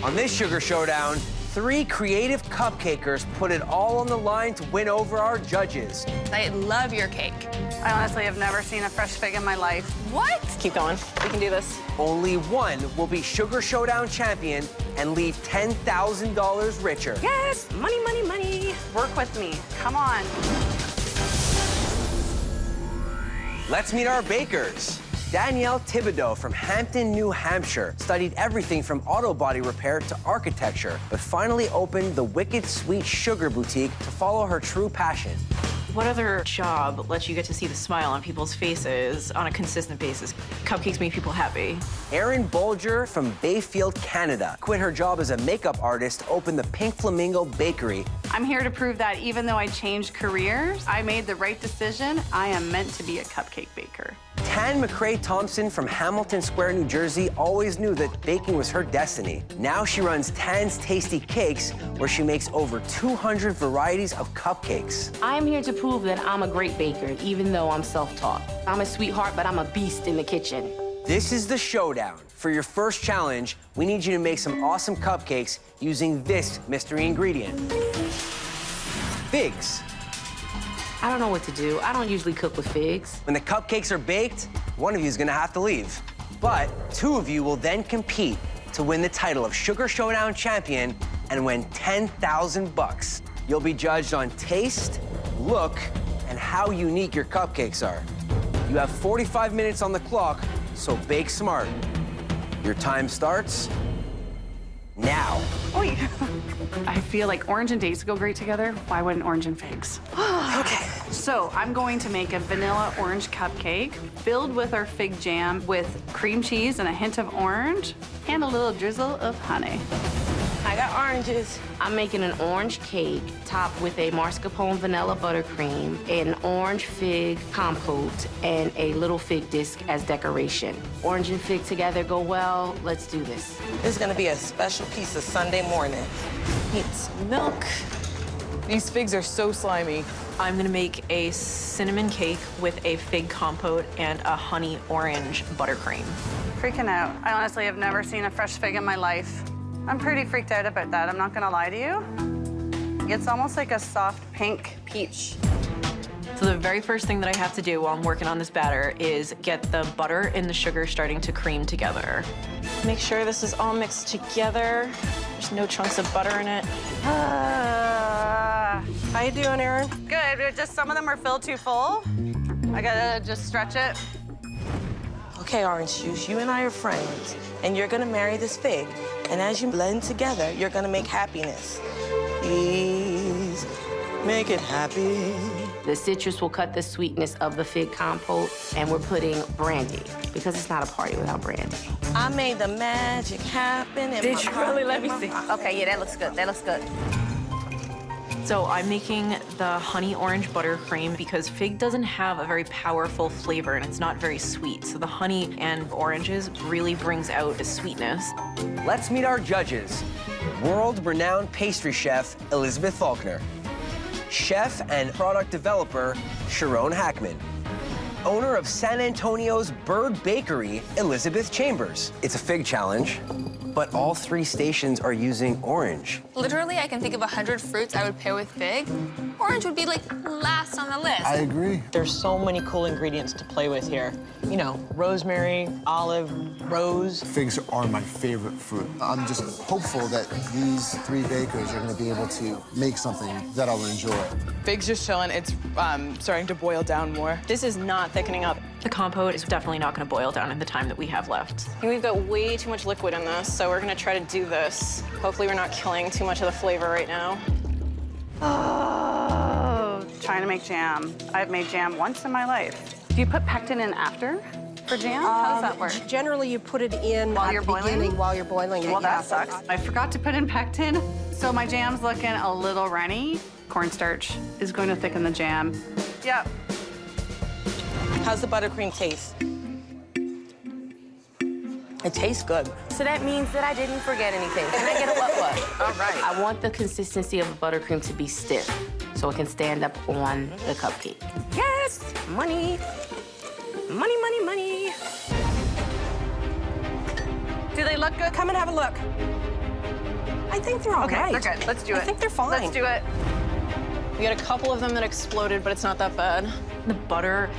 On this Sugar Showdown, 3 creative cupcakers put it all on the line to win over our judges. I love your cake. I honestly have never seen a fresh fig in my life. What? Keep going. We can do this. Only one will be Sugar Showdown champion and leave $10,000 richer. Yes! Money, money, money. Work with me. Come on. Let's meet our bakers. Danielle Thibodeau from Hampton, New Hampshire studied everything from auto body repair to architecture, but finally opened the Wicked Sweet Sugar Boutique to follow her true passion. What other job lets you get to see the smile on people's faces on a consistent basis? Cupcakes make people happy. Erin Bolger from Bayfield, Canada quit her job as a makeup artist to open the Pink Flamingo Bakery. I'm here to prove that even though I changed careers, I made the right decision. I am meant to be a cupcake baker. Tan McCrae Thompson from Hamilton Square, New Jersey always knew that baking was her destiny. Now she runs Tan's Tasty Cakes, where she makes over 200 varieties of cupcakes. I'm here to prove that I'm a great baker, even though I'm self-taught. I'm a sweetheart, but I'm a beast in the kitchen. This is the showdown. For your first challenge, we need you to make some awesome cupcakes using this mystery ingredient. Figs. I don't know what to do. I don't usually cook with figs. When the cupcakes are baked, one of you is gonna have to leave. But 2 of you will then compete to win the title of Sugar Showdown champion and win $10,000. You'll be judged on taste, look, and how unique your cupcakes are. You have 45 minutes on the clock, so bake smart. Your time starts now. Oi. I feel like orange and dates go great together. Why wouldn't orange and figs? Okay. So I'm going to make a vanilla orange cupcake filled with our fig jam with cream cheese and a hint of orange and a little drizzle of honey. I got oranges. I'm making an orange cake topped with a mascarpone vanilla buttercream, an orange fig compote, and a little fig disc as decoration. Orange and fig together go well. Let's do this. This is gonna be a special piece of Sunday morning. It's milk. These figs are so slimy. I'm gonna make a cinnamon cake with a fig compote and a honey orange buttercream. Freaking out. I honestly have never seen a fresh fig in my life. I'm pretty freaked out about that, I'm not gonna lie to you. It's almost like a soft pink peach. So the very first thing that I have to do while I'm working on this batter is get the butter and the sugar starting to cream together. Make sure this is all mixed together. There's no chunks of butter in it. How you doing, Erin? Good, but just some of them are filled too full. I gotta just stretch it. Okay, Orange Juice, you and I are friends, and you're gonna marry this fig. And as you blend together, you're gonna make happiness. Please make it happy. The citrus will cut the sweetness of the fig compote, and we're putting brandy, because it's not a party without brandy. I made the magic happen. Did you really? Let me see. Okay, yeah, that looks good, that looks good. So I'm making the honey orange buttercream because fig doesn't have a very powerful flavor and it's not very sweet. So the honey and oranges really brings out the sweetness. Let's meet our judges. World-renowned pastry chef Elizabeth Falkner. Chef and product developer Sharone Hakman. Owner of San Antonio's Bird Bakery, Elizabeth Chambers. It's a fig challenge, but all 3 stations are using orange. Literally, I can think of 100 fruits I would pair with fig. Orange would be like last on the list. I agree. There's so many cool ingredients to play with here. You know, rosemary, olive, rose. Figs are my favorite fruit. I'm just hopeful that these 3 bakers are going to be able to make something that I'll enjoy. Fig's just chilling. It's starting to boil down more. This is not thickening up. The compote is definitely not going to boil down in the time that we have left. And we've got way too much liquid in this, so we're gonna try to do this. Hopefully we're not killing too much of the flavor right now. Oh, trying to make jam. I've made jam once in my life. Do you put pectin in after for jam? How does that work? Generally, you put it in While at you're the boiling? beginning while you're boiling it. Well, yeah. that sucks. I forgot to put in pectin, so my jam's looking a little runny. Cornstarch is going to thicken the jam. Yep. How's the buttercream taste? It tastes good. So that means that I didn't forget anything. Can I get a what? All right. I want the consistency of the buttercream to be stiff, so it can stand up on the cupcake. Yes! Money! Money, money, money! Do they look good? Come and have a look. I think they're all right. Okay, they're good. Let's do it. I think they're fine. Let's do it. We got a couple of them that exploded, but it's not that bad. The butter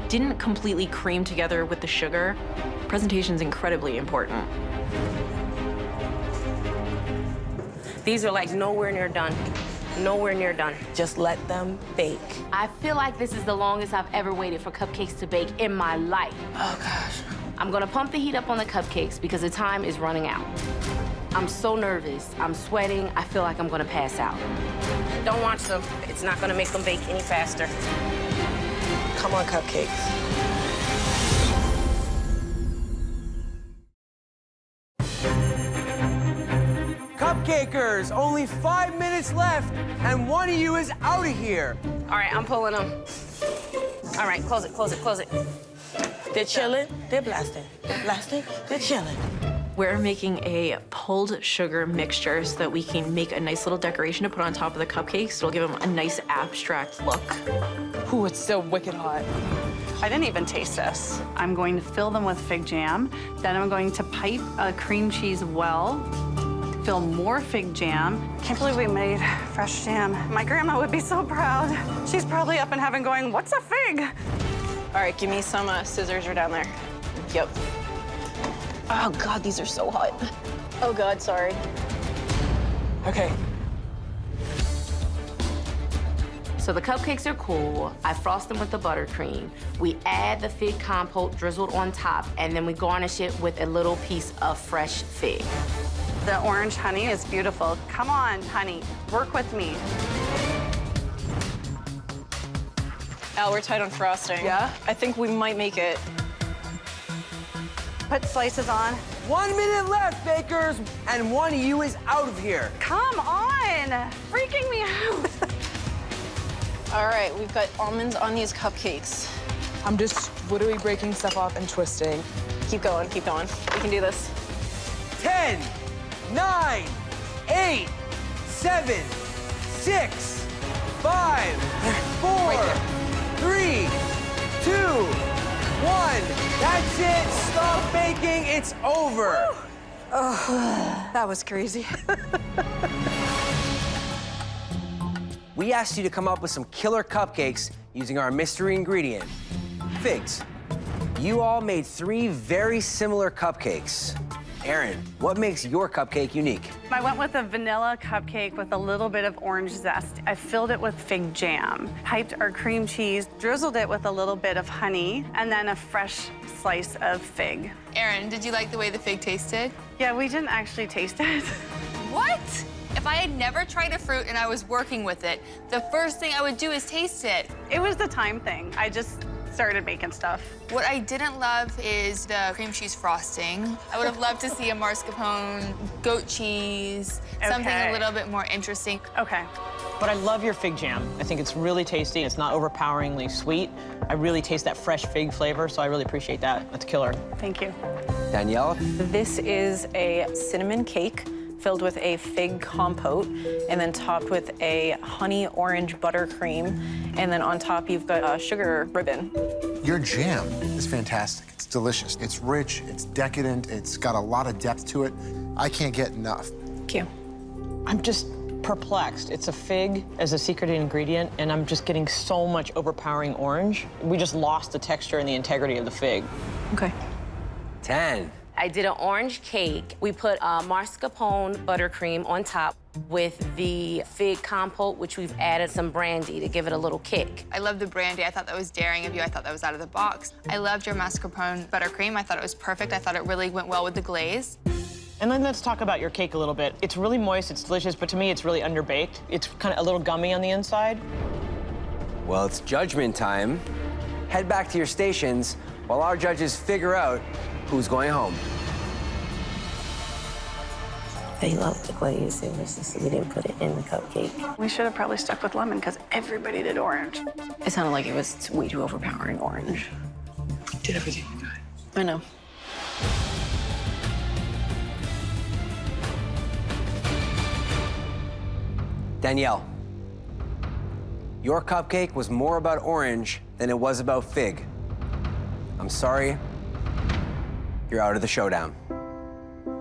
didn't completely cream together with the sugar. Presentation's incredibly important. These are like nowhere near done. Nowhere near done. Just let them bake. I feel like this is the longest I've ever waited for cupcakes to bake in my life. Oh, gosh. I'm gonna pump the heat up on the cupcakes because the time is running out. I'm so nervous. I'm sweating. I feel like I'm gonna pass out. Don't watch them. It's not gonna make them bake any faster. Come on, cupcakes. Cupcakers, only 5 minutes left, and one of you is out of here. All right, I'm pulling them. All right, close it, close it, close it. They're chilling. They're blasting. They're blasting. They're chilling. We're making a pulled sugar mixture so that we can make a nice little decoration to put on top of the cupcakes. It'll give them a nice abstract look. Ooh, it's so wicked hot. I didn't even taste this. I'm going to fill them with fig jam. Then I'm going to pipe a cream cheese well. Fill more fig jam. Can't believe we made fresh jam. My grandma would be so proud. She's probably up in heaven going, what's a fig? All right, give me some scissors are down there. Yep. Oh, God, these are so hot. Oh, God, sorry. Okay. So the cupcakes are cool. I frost them with the buttercream. We add the fig compote drizzled on top, and then we garnish it with a little piece of fresh fig. The orange honey is beautiful. Come on, honey, work with me. Al, we're tight on frosting. Yeah? I think we might make it. Put slices on. 1 minute left, bakers, and one of you is out of here. Come on, freaking me out. All right, we've got almonds on these cupcakes. I'm just literally breaking stuff off and twisting. Keep going, keep going. We can do this. 10, 9, 8, 7, 6, 5, 4, 3, 2, 1. That's it. Stop baking. It's over. Oh, that was crazy. We asked you to come up with some killer cupcakes using our mystery ingredient, figs. You all made 3 very similar cupcakes. Erin, what makes your cupcake unique? I went with a vanilla cupcake with a little bit of orange zest. I filled it with fig jam, piped our cream cheese, drizzled it with a little bit of honey, and then a fresh slice of fig. Erin, did you like the way the fig tasted? Yeah, we didn't actually taste it. What? If I had never tried a fruit and I was working with it, the first thing I would do is taste it. It was the time thing. I just started making stuff. What I didn't love is the cream cheese frosting. I would have loved to see a mascarpone, goat cheese, something a little bit more interesting. Okay. But I love your fig jam. I think it's really tasty. It's not overpoweringly sweet. I really taste that fresh fig flavor, so I really appreciate that. That's killer. Thank you. Danielle? This is a cinnamon cake filled with a fig compote and then topped with a honey orange buttercream. And then on top, you've got a sugar ribbon. Your jam is fantastic. It's delicious. It's rich, it's decadent, it's got a lot of depth to it. I can't get enough. Thank you. I'm just perplexed. It's a fig as a secret ingredient, and I'm just getting so much overpowering orange. We just lost the texture and the integrity of the fig. Okay. 10. I did an orange cake. We put mascarpone buttercream on top with the fig compote, which we've added some brandy to give it a little kick. I love the brandy. I thought that was daring of you. I thought that was out of the box. I loved your mascarpone buttercream. I thought it was perfect. I thought it really went well with the glaze. And then let's talk about your cake a little bit. It's really moist, it's delicious, but to me, it's really underbaked. It's kind of a little gummy on the inside. Well, it's judgment time. Head back to your stations while our judges figure out who's going home. They love the glaze. It was just, we didn't put it in the cupcake. We should have probably stuck with lemon because everybody did orange. It sounded like it was way too overpowering orange. Did everything you could. I know. Danielle, your cupcake was more about orange than it was about fig. I'm sorry, you're out of the showdown.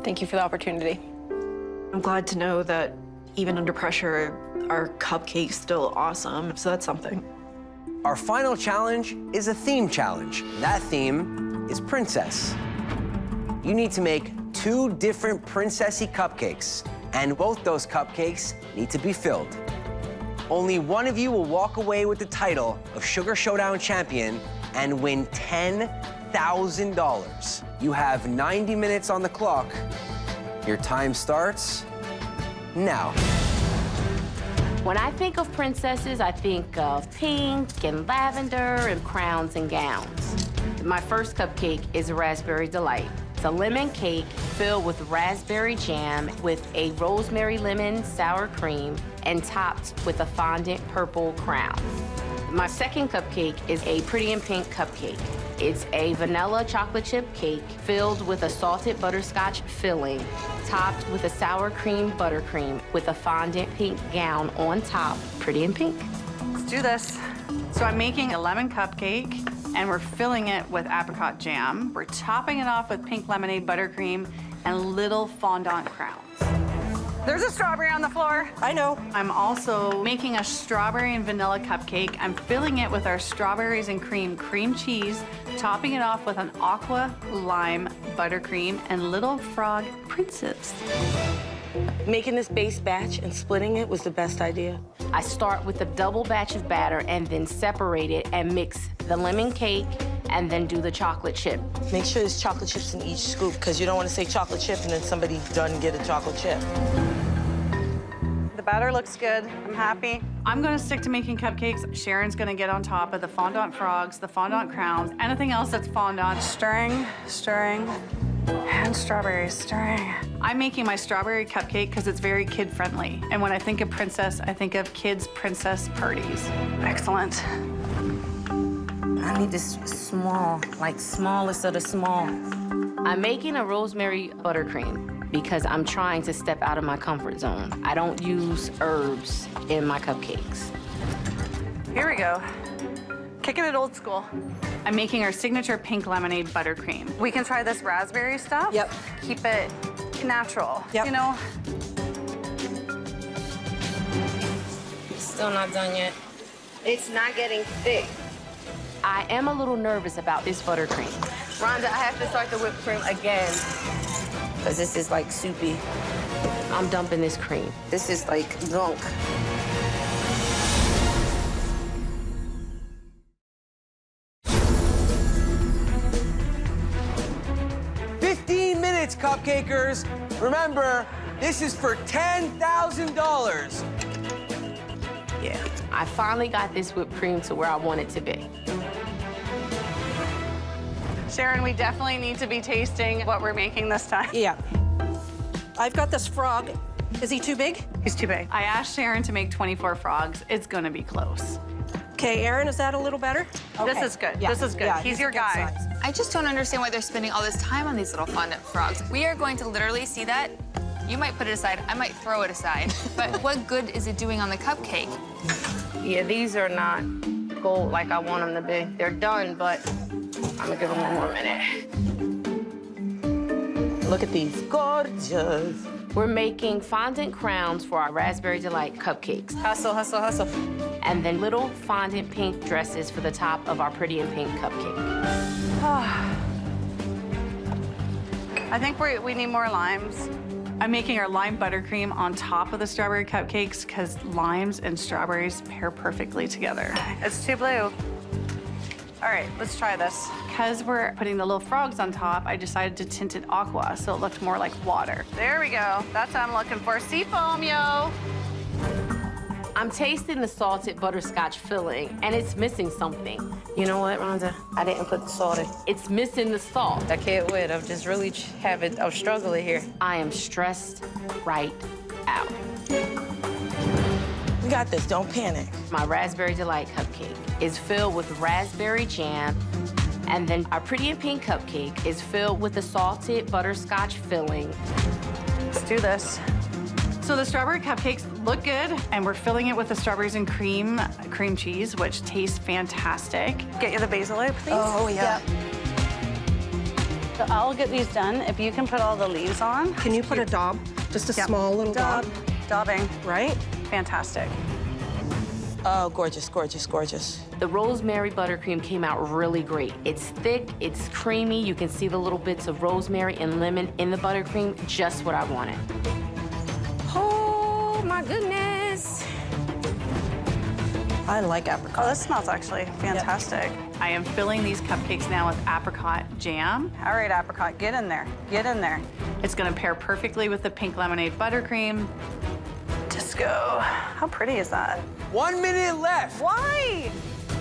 Thank you for the opportunity. I'm glad to know that even under pressure, our cupcake's still awesome, so that's something. Our final challenge is a theme challenge. That theme is princess. You need to make 2 different princessy cupcakes, and both those cupcakes need to be filled. Only one of you will walk away with the title of Sugar Showdown champion and win $10,000. You have 90 minutes on the clock. Your time starts now. When I think of princesses, I think of pink and lavender and crowns and gowns. My first cupcake is a Raspberry Delight. It's a lemon cake filled with raspberry jam with a rosemary lemon sour cream and topped with a fondant purple crown. My second cupcake is a Pretty in Pink cupcake. It's a vanilla chocolate chip cake filled with a salted butterscotch filling, topped with a sour cream buttercream with a fondant pink gown on top. Pretty in Pink. Let's do this. So I'm making a lemon cupcake, and we're filling it with apricot jam. We're topping it off with pink lemonade buttercream and little fondant crowns. There's a strawberry on the floor. I know. I'm also making a strawberry and vanilla cupcake. I'm filling it with our strawberries and cream cheese, topping it off with an aqua lime buttercream and little frog princess. Making this base batch and splitting it was the best idea. I start with a double batch of batter and then separate it and mix the lemon cake and then do the chocolate chip. Make sure there's chocolate chips in each scoop, because you don't want to say chocolate chip and then somebody doesn't get a chocolate chip. The batter looks good. I'm happy. I'm gonna stick to making cupcakes. Sharon's gonna get on top of the fondant frogs, the fondant crowns, anything else that's fondant. Stirring, stirring, and strawberries, stirring. I'm making my strawberry cupcake because it's very kid-friendly. And when I think of princess, I think of kids' princess parties. Excellent. I need this small, like smallest of the small. I'm making a rosemary buttercream because I'm trying to step out of my comfort zone. I don't use herbs in my cupcakes. Here we go. Kicking it old school. I'm making our signature pink lemonade buttercream. We can try this raspberry stuff. Yep. Keep it natural. Yep. You know? Still not done yet. It's not getting thick. I am a little nervous about this buttercream. Rhonda, I have to start the whipped cream again because this is like soupy. I'm dumping this cream. This is like gunk. Cupcakers. Remember, this is for $10,000. Yeah, I finally got this whipped cream to where I want it to be. Sharon, we definitely need to be tasting what we're making this time. Yeah. I've got this frog. Is he too big? He's too big. I asked Sharon to make 24 frogs. It's gonna be close. Okay, Erin, is that a little better? Okay. This is good. Yeah. This is good. Yeah, he's your guy. size. I just don't understand why they're spending all this time on these little fondant frogs. We are going to literally see that. You might put it aside, I might throw it aside. But what good is it doing on the cupcake? Yeah, these are not gold like I want them to be. They're done, but I'm gonna give them one more minute. Look at these. Gorgeous. We're making fondant crowns for our Raspberry Delight cupcakes. Hustle, hustle, hustle. And then little fondant pink dresses for the top of our Pretty in Pink cupcake. I think we need more limes. I'm making our lime buttercream on top of the strawberry cupcakes because limes and strawberries pair perfectly together. It's too blue. All right, let's try this. Because we're putting the little frogs on top, I decided to tint it aqua so it looked more like water. There we go. That's what I'm looking for. Sea foam, yo. I'm tasting the salted butterscotch filling, and it's missing something. You know what, Rhonda? I didn't put the salt in. It's missing the salt. I can't wait. I'm just really I'm struggling here. I am stressed right out. We got this, don't panic. My Raspberry Delight cupcake is filled with raspberry jam, and then our Pretty in Pink cupcake is filled with the salted butterscotch filling. Let's do this. So the strawberry cupcakes look good, and we're filling it with the strawberries and cream cheese, which tastes fantastic. Get you the basil oil, please. Oh, yeah. So I'll get these done. If you can put all the leaves on. Can you put a daub? Just a small little daub? Daubing. Right? Fantastic. Oh, gorgeous, gorgeous, gorgeous. The rosemary buttercream came out really great. It's thick, it's creamy. You can see the little bits of rosemary and lemon in the buttercream, just what I wanted. Oh, my goodness. I like apricot. Oh, this smells actually fantastic. I am filling these cupcakes now with apricot jam. All right, apricot, get in there. Get in there. It's gonna pair perfectly with the pink lemonade buttercream. Just go. How pretty is that? 1 minute left. Why?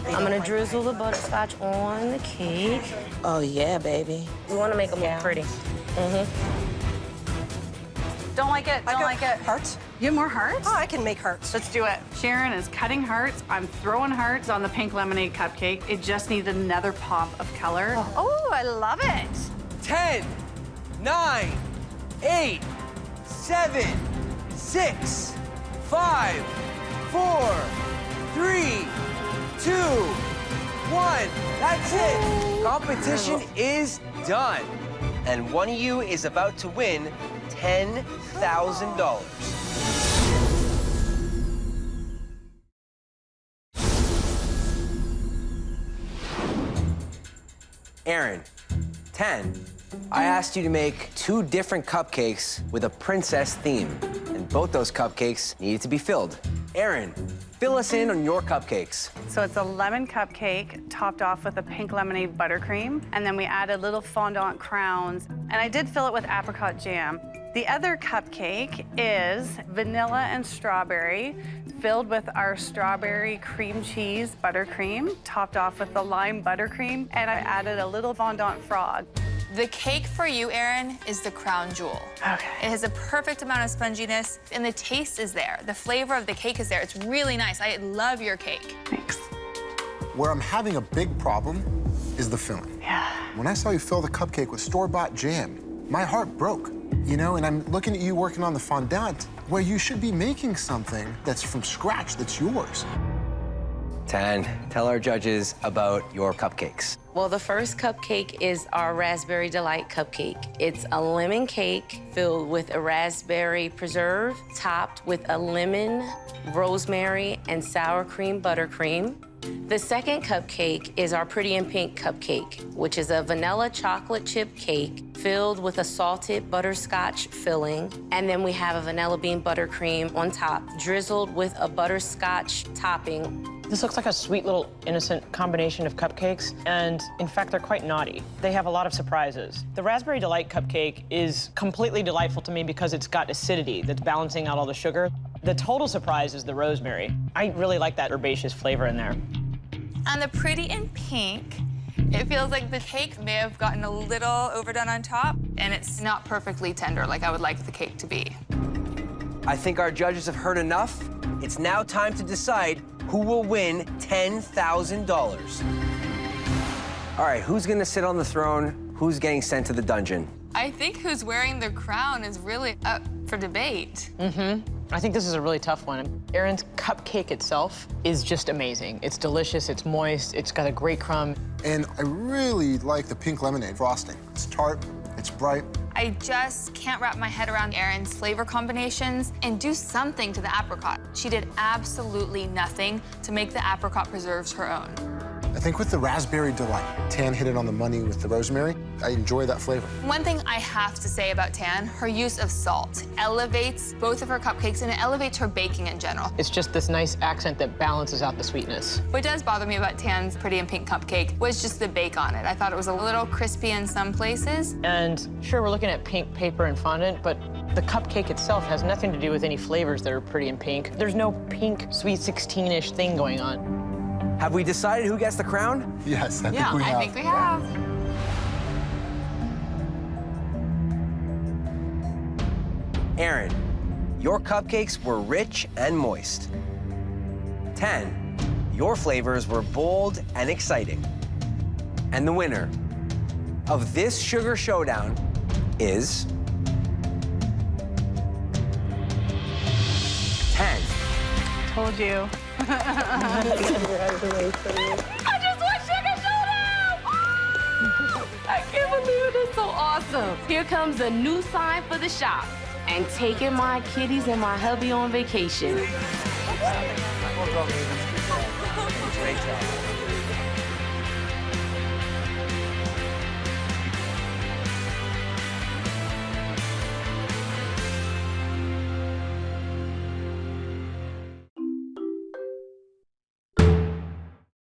I'm gonna drizzle the butterscotch on the cake. Oh, yeah, baby. We wanna make them look pretty. Don't like it, don't like it. Hearts? You have more hearts? Oh, I can make hearts. Let's do it. Sharon is cutting hearts. I'm throwing hearts on the pink lemonade cupcake. It just needs another pop of color. Oh, I love it. 10, 9, 8, 7, 6, 5, 4, 3, 2, 1. That's it. Competition is done. And one of you is about to win $10,000. Aaron, 10. I asked you to make 2 different cupcakes with a princess theme, and both those cupcakes needed to be filled. Aaron, fill us in on your cupcakes. So it's a lemon cupcake topped off with a pink lemonade buttercream, and then we added little fondant crowns, and I did fill it with apricot jam. The other cupcake is vanilla and strawberry, filled with our strawberry cream cheese buttercream, topped off with the lime buttercream, and I added a little fondant frog. The cake for you, Erin, is the crown jewel. Okay. It has a perfect amount of sponginess, and the taste is there. The flavor of the cake is there. It's really nice. I love your cake. Thanks. Where I'm having a big problem is the filling. Yeah. When I saw you fill the cupcake with store-bought jam, my heart broke. You know, and I'm looking at you working on the fondant, where you should be making something that's from scratch, that's yours. 10, tell our judges about your cupcakes. Well, the first cupcake is our Raspberry Delight cupcake. It's a lemon cake filled with a raspberry preserve, topped with a lemon, rosemary, and sour cream buttercream. The second cupcake is our Pretty in Pink cupcake, which is a vanilla chocolate chip cake filled with a salted butterscotch filling. And then we have a vanilla bean buttercream on top, drizzled with a butterscotch topping. This looks like a sweet little innocent combination of cupcakes, and in fact, they're quite naughty. They have a lot of surprises. The Raspberry Delight cupcake is completely delightful to me because it's got acidity that's balancing out all the sugar. The total surprise is the rosemary. I really like that herbaceous flavor in there. On the Pretty in Pink, it feels like the cake may have gotten a little overdone on top, and it's not perfectly tender like I would like the cake to be. I think our judges have heard enough. It's now time to decide who will win $10,000. All right, who's gonna sit on the throne? Who's getting sent to the dungeon? I think who's wearing the crown is really up for debate. I think this is a really tough one. Erin's cupcake itself is just amazing. It's delicious, it's moist, it's got a great crumb. And I really like the pink lemonade frosting. It's tart, it's bright. I just can't wrap my head around Erin's flavor combinations and do something to the apricot. She did absolutely nothing to make the apricot preserves her own. I think with the Raspberry Delight, Tan hit it on the money with the rosemary. I enjoy that flavor. One thing I have to say about Tan, her use of salt elevates both of her cupcakes and it elevates her baking in general. It's just this nice accent that balances out the sweetness. What does bother me about Tan's Pretty in Pink cupcake was just the bake on it. I thought it was a little crispy in some places. And sure, we're looking at pink paper and fondant, but the cupcake itself has nothing to do with any flavors that are pretty in pink. There's no pink, sweet 16-ish thing going on. Have we decided who gets the crown? Yes, I think we have. I think we have. Erin, your cupcakes were rich and moist. 10, your flavors were bold and exciting. And the winner of this sugar showdown is 10. Told you. Congratulations. I just won Sugar Showdown! I can't believe This is so awesome. Here comes a new sign for the shop. And taking my kitties and my hubby on vacation. Great job.